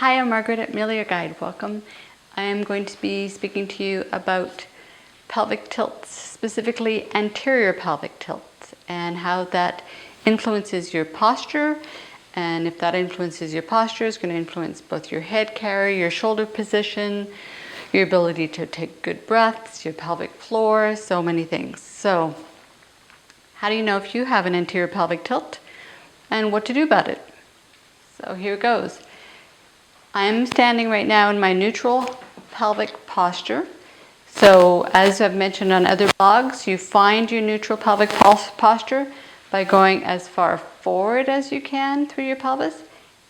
Hi, I'm Margaret at Muscular Guide. Welcome. I am going to be speaking to you about pelvic tilts, specifically anterior pelvic tilts, and how that influences your posture. And if that influences your posture, it's going to influence both your head carry, your shoulder position, your ability to take good breaths, your pelvic floor, so many things. So, how do you know if you have an anterior pelvic tilt and what to do about it? So here it goes. I'm standing right now in my neutral pelvic posture. So as I've mentioned on other blogs, you find your neutral pelvic posture by going as far forward as you can through your pelvis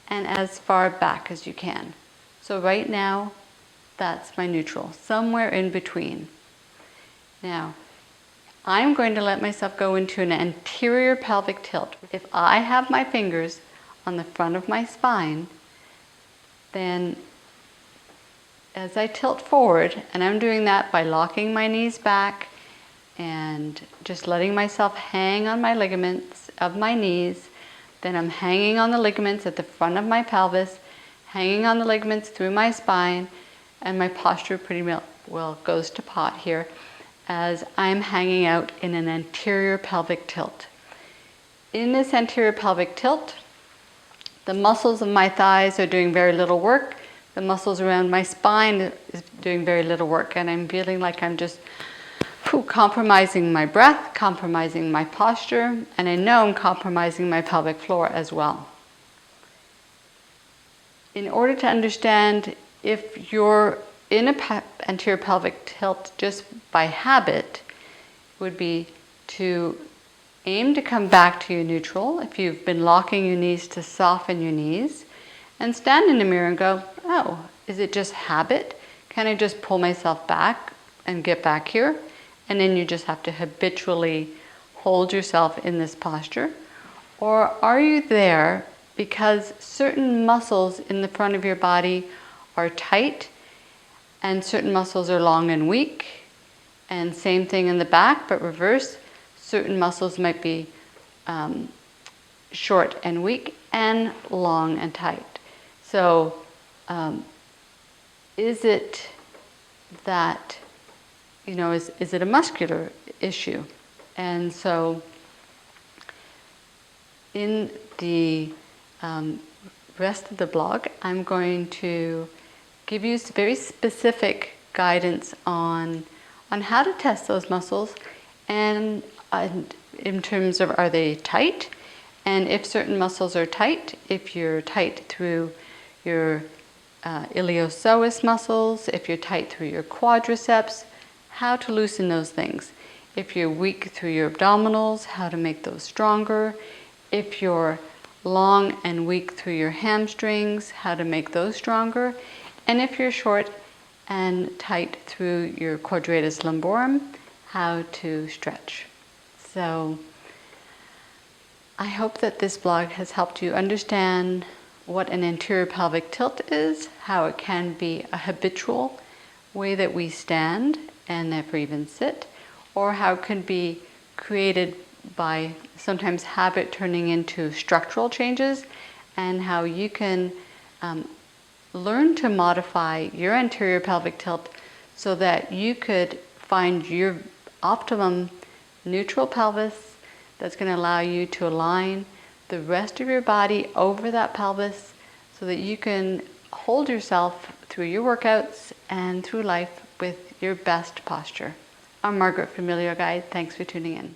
and as far back as you can. So right now, that's my neutral, somewhere in between. Now, I'm going to let myself go into an anterior pelvic tilt. If I have my fingers on the front of my spine, then as I tilt forward, and I'm doing that by locking my knees back and just letting myself hang on my ligaments of my knees, then I'm hanging on the ligaments at the front of my pelvis, hanging on the ligaments through my spine, and my posture pretty well goes to pot here as I'm hanging out in an anterior pelvic tilt. In this anterior pelvic tilt, the muscles of my thighs are doing very little work. The muscles around my spine is doing very little work, and I'm feeling like I'm just compromising my breath, compromising my posture, and I know I'm compromising my pelvic floor as well. In order to understand if you're in an anterior pelvic tilt just by habit, would be to aim to come back to your neutral. If you've been locking your knees, to soften your knees and stand in the mirror and go, oh, is it just habit? Can I just pull myself back and get back here? And then you just have to habitually hold yourself in this posture. Or are you there because certain muscles in the front of your body are tight and certain muscles are long and weak? And same thing in the back, but reverse. Certain muscles might be short and weak and long and tight. So is it that, is it a muscular issue? And so in the rest of the blog, I'm going to give you very specific guidance on how to test those muscles and in terms of, are they tight? And if certain muscles are tight, if you're tight through your iliopsoas muscles, if you're tight through your quadriceps, how to loosen those things. If you're weak through your abdominals, how to make those stronger. If you're long and weak through your hamstrings, how to make those stronger. And if you're short and tight through your quadratus lumborum, how to stretch. So I hope that this blog has helped you understand what an anterior pelvic tilt is, how it can be a habitual way that we stand and never even sit, or how it can be created by sometimes habit turning into structural changes, and how you can learn to modify your anterior pelvic tilt so that you could find your optimum neutral pelvis that's going to allow you to align the rest of your body over that pelvis so that you can hold yourself through your workouts and through life with your best posture. I'm Margaret from Muscular Guide. Thanks for tuning in.